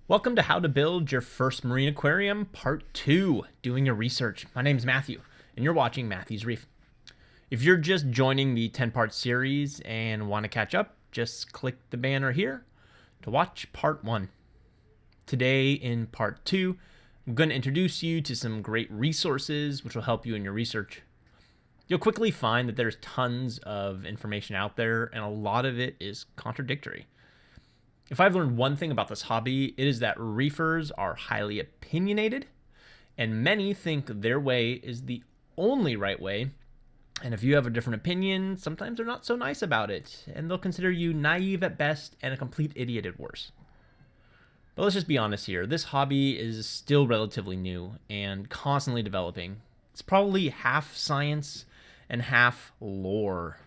Welcome to How to Build Your First Marine Aquarium, Part 2, Doing Your Research. My name's Matthew, and you're watching Matthew's Reef. If you're just joining the 10-part series and want to catch up, just click the banner here to watch Part 1. Today in Part 2, I'm going to introduce you to some great resources which will help you in your research. You'll quickly find that there's tons of information out there, and a lot of it is contradictory. If I've learned one thing about this hobby, it is that reefers are highly opinionated, and many think their way is the only right way. And if you have a different opinion, sometimes they're not so nice about it, and they'll consider you naive at best and a complete idiot at worst. But let's just be honest here. This hobby is still relatively new and constantly developing. It's probably half science and half lore.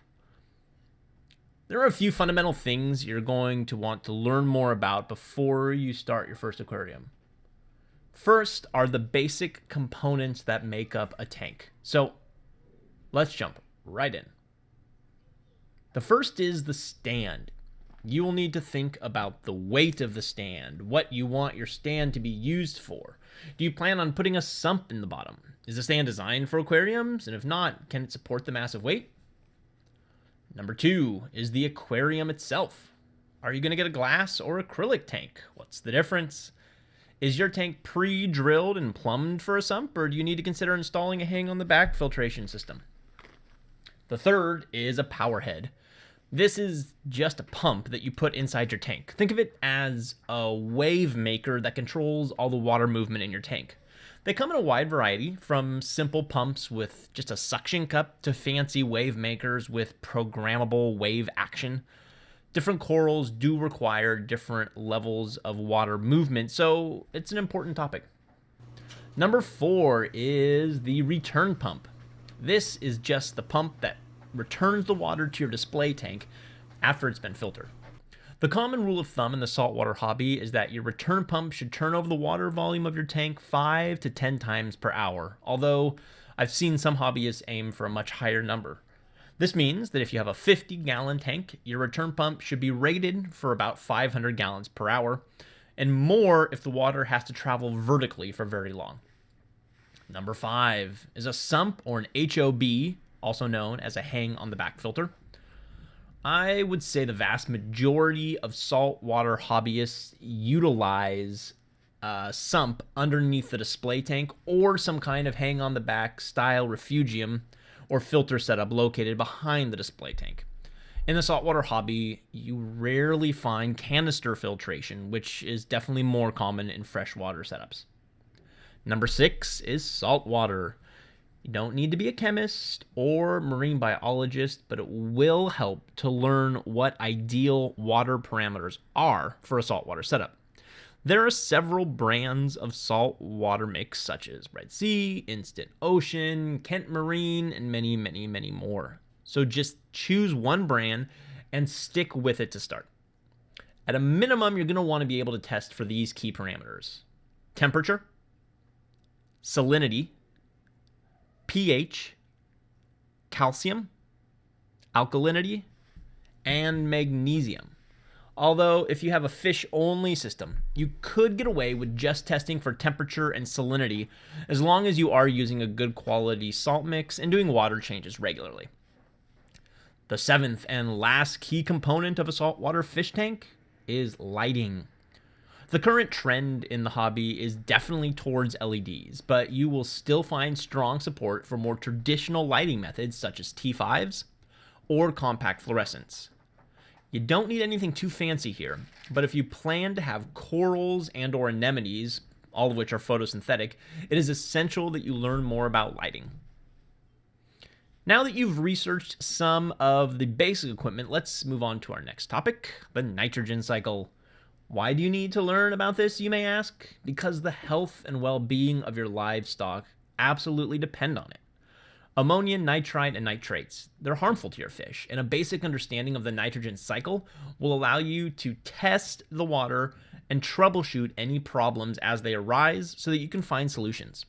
There are a few fundamental things you're going to want to learn more about before you start your first aquarium. First are the basic components that make up a tank. So let's jump right in. The first is the stand. You will need to think about the weight of the stand, what you want your stand to be used for. Do you plan on putting a sump in the bottom? Is the stand designed for aquariums? And if not, can it support the massive weight? Number 2 is the aquarium itself. Are you going to get a glass or acrylic tank? What's the difference? Is your tank pre-drilled and plumbed for a sump, or do you need to consider installing a hang-on-the-back filtration system? The third is a powerhead. This is just a pump that you put inside your tank. Think of it as a wave maker that controls all the water movement in your tank. They come in a wide variety, from simple pumps with just a suction cup to fancy wave makers with programmable wave action. Different corals do require different levels of water movement, so it's an important topic. Number 4 is the return pump. This is just the pump that returns the water to your display tank after it's been filtered. The common rule of thumb in the saltwater hobby is that your return pump should turn over the water volume of your tank 5 to 10 times per hour, although I've seen some hobbyists aim for a much higher number. This means that if you have a 50-gallon tank, your return pump should be rated for about 500 gallons per hour, and more if the water has to travel vertically for very long. Number 5 is a sump or an HOB, also known as a hang-on-the-back filter. I would say the vast majority of saltwater hobbyists utilize a sump underneath the display tank or some kind of hang-on-the-back style refugium or filter setup located behind the display tank. In the saltwater hobby, you rarely find canister filtration, which is definitely more common in freshwater setups. Number 6 is saltwater. You don't need to be a chemist or marine biologist, but it will help to learn what ideal water parameters are for a saltwater setup. There are several brands of saltwater mix, such as Red Sea, Instant Ocean, Kent Marine, and many, many, many more. So just choose one brand and stick with it to start. At a minimum, you're going to want to be able to test for these key parameters: temperature, salinity, pH, calcium, alkalinity, and magnesium. Although, if you have a fish-only system, you could get away with just testing for temperature and salinity as long as you are using a good quality salt mix and doing water changes regularly. The 7th and last key component of a saltwater fish tank is lighting. The current trend in the hobby is definitely towards LEDs, but you will still find strong support for more traditional lighting methods such as T5s or compact fluorescents. You don't need anything too fancy here, but if you plan to have corals and or anemones, all of which are photosynthetic, it is essential that you learn more about lighting. Now that you've researched some of the basic equipment, let's move on to our next topic, the nitrogen cycle. Why do you need to learn about this, you may ask? Because the health and well-being of your livestock absolutely depend on it. Ammonia, nitrite, and nitrates, they're harmful to your fish, and a basic understanding of the nitrogen cycle will allow you to test the water and troubleshoot any problems as they arise so that you can find solutions.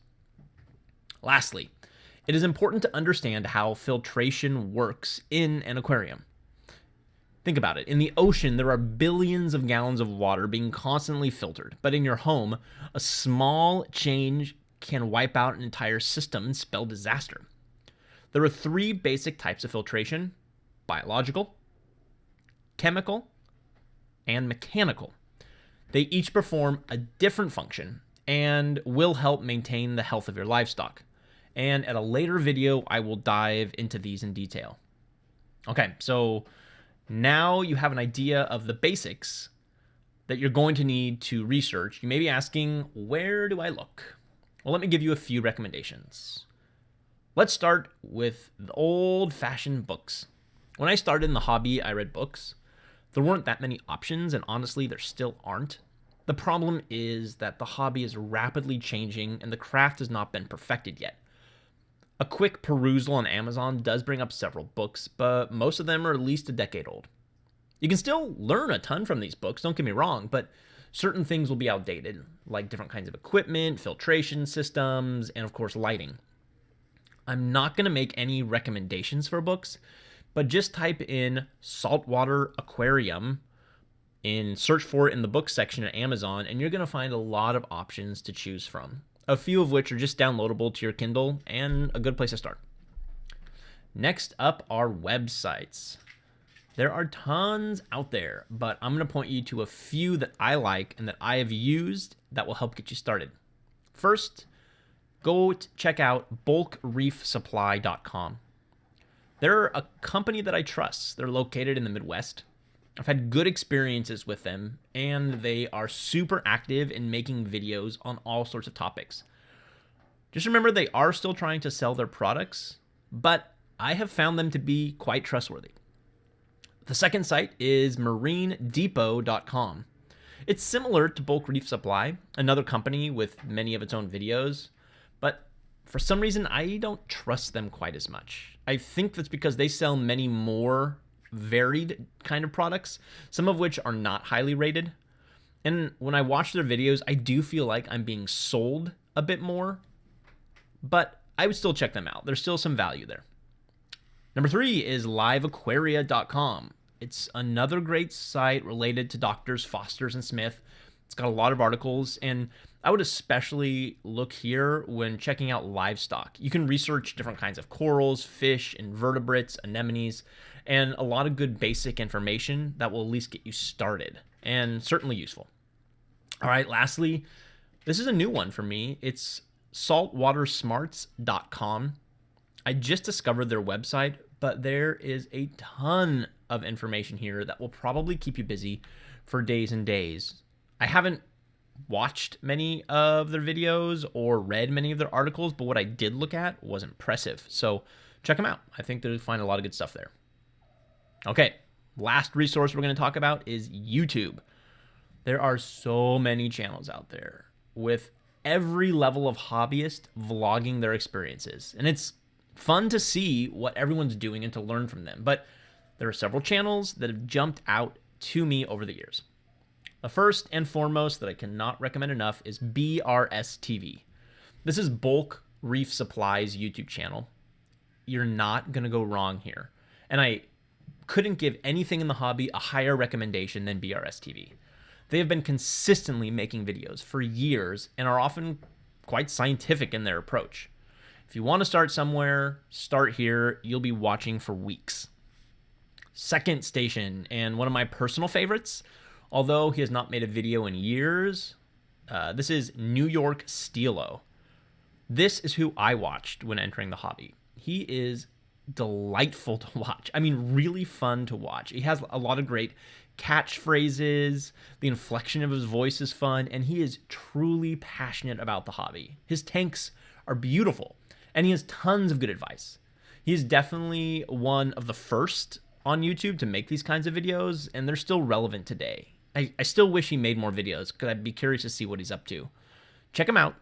Lastly, it is important to understand how filtration works in an aquarium. Think about it. In the ocean, there are billions of gallons of water being constantly filtered. But in your home, a small change can wipe out an entire system and spell disaster. There are three basic types of filtration: biological, chemical, and mechanical. They each perform a different function and will help maintain the health of your livestock. And at a later video, I will dive into these in detail. Okay, so now you have an idea of the basics that you're going to need to research. You may be asking, where do I look? Well, let me give you a few recommendations. Let's start with the old-fashioned books. When I started in the hobby, I read books. There weren't that many options, and honestly, there still aren't. The problem is that the hobby is rapidly changing and the craft has not been perfected yet. A quick perusal on Amazon does bring up several books, but most of them are at least a decade old. You can still learn a ton from these books, don't get me wrong, but certain things will be outdated, like different kinds of equipment, filtration systems, and of course lighting. I'm not going to make any recommendations for books, but just type in Saltwater Aquarium and search for it in the book section at Amazon, and you're going to find a lot of options to choose from, a few of which are just downloadable to your Kindle and a good place to start. Next up are websites. There are tons out there, but I'm going to point you to a few that I like and that I have used that will help get you started. First, go check out bulkreefsupply.com. They're a company that I trust. They're located in the Midwest. I've had good experiences with them, and they are super active in making videos on all sorts of topics. Just remember, they are still trying to sell their products, but I have found them to be quite trustworthy. The second site is marinedepot.com. It's similar to Bulk Reef Supply, another company with many of its own videos, but for some reason, I don't trust them quite as much. I think that's because they sell many more varied kind of products, some of which are not highly rated. And when I watch their videos, I do feel like I'm being sold a bit more, but I would still check them out. There's still some value there. Number 3 is liveaquaria.com. It's another great site related to doctors Foster's and Smith. It's got a lot of articles, and I would especially look here when checking out livestock. You can research different kinds of corals, fish, invertebrates, anemones, and a lot of good basic information that will at least get you started, and certainly useful. All right, lastly, this is a new one for me. It's saltwatersmarts.com. I just discovered their website, but there is a ton of information here that will probably keep you busy for days and days. I haven't watched many of their videos or read many of their articles, but what I did look at was impressive. So check them out. I think you'll find a lot of good stuff there. Okay, last resource we're going to talk about is YouTube. There are so many channels out there with every level of hobbyist vlogging their experiences. And it's fun to see what everyone's doing and to learn from them. But there are several channels that have jumped out to me over the years. The first and foremost that I cannot recommend enough is BRS TV. This is Bulk Reef Supply's YouTube channel. You're not going to go wrong here. And I couldn't give anything in the hobby a higher recommendation than BRS TV. They have been consistently making videos for years and are often quite scientific in their approach. If you want to start somewhere, start here. You'll be watching for weeks. Second station, and one of my personal favorites, although he has not made a video in years, this is New York Steelo. This is who I watched when entering the hobby. He is delightful to watch. I mean, really fun to watch. He has a lot of great catchphrases. The inflection of his voice is fun, and he is truly passionate about the hobby. His tanks are beautiful, and he has tons of good advice. He is definitely one of the first on YouTube to make these kinds of videos, and they're still relevant today. I still wish he made more videos because I'd be curious to see what he's up to. Check him out.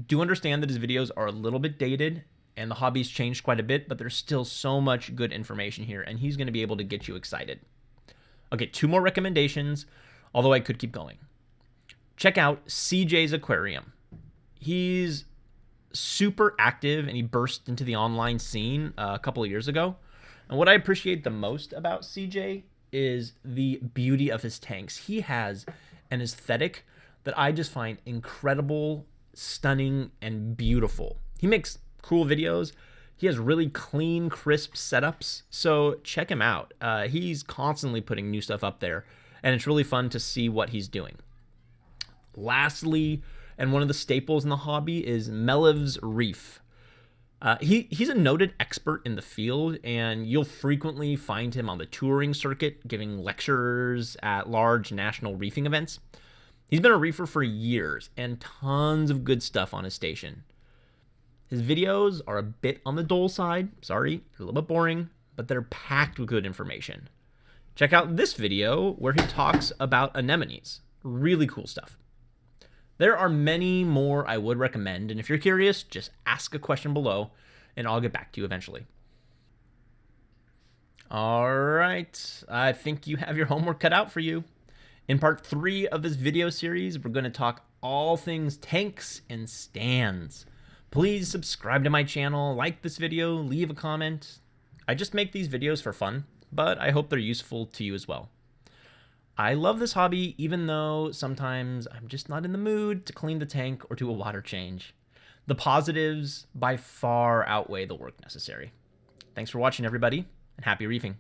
Do understand that his videos are a little bit dated and the hobby's changed quite a bit, but there's still so much good information here, and he's going to be able to get you excited. Okay, 2 more recommendations, although I could keep going. Check out CJ's Aquarium. He's super active, and he burst into the online scene a couple of years ago. And what I appreciate the most about CJ is the beauty of his tanks. He has an aesthetic that I just find incredible, stunning, and beautiful. He makes cool videos. He has really clean, crisp setups, so check him out. He's constantly putting new stuff up there, and it's really fun to see what he's doing. Lastly, and one of the staples in the hobby, is Melev's Reef. He's a noted expert in the field, and you'll frequently find him on the touring circuit giving lectures at large national reefing events. He's been a reefer for years and tons of good stuff on his station. His videos are a bit on the dull side, sorry, they're a little bit boring, but they're packed with good information. Check out this video where he talks about anemones. Really cool stuff. There are many more I would recommend, and if you're curious, just ask a question below, and I'll get back to you eventually. All right, I think you have your homework cut out for you. In part 3 of this video series, we're going to talk all things tanks and stands. Please subscribe to my channel, like this video, leave a comment. I just make these videos for fun, but I hope they're useful to you as well. I love this hobby, even though sometimes I'm just not in the mood to clean the tank or do a water change. The positives by far outweigh the work necessary. Thanks for watching, everybody, and happy reefing.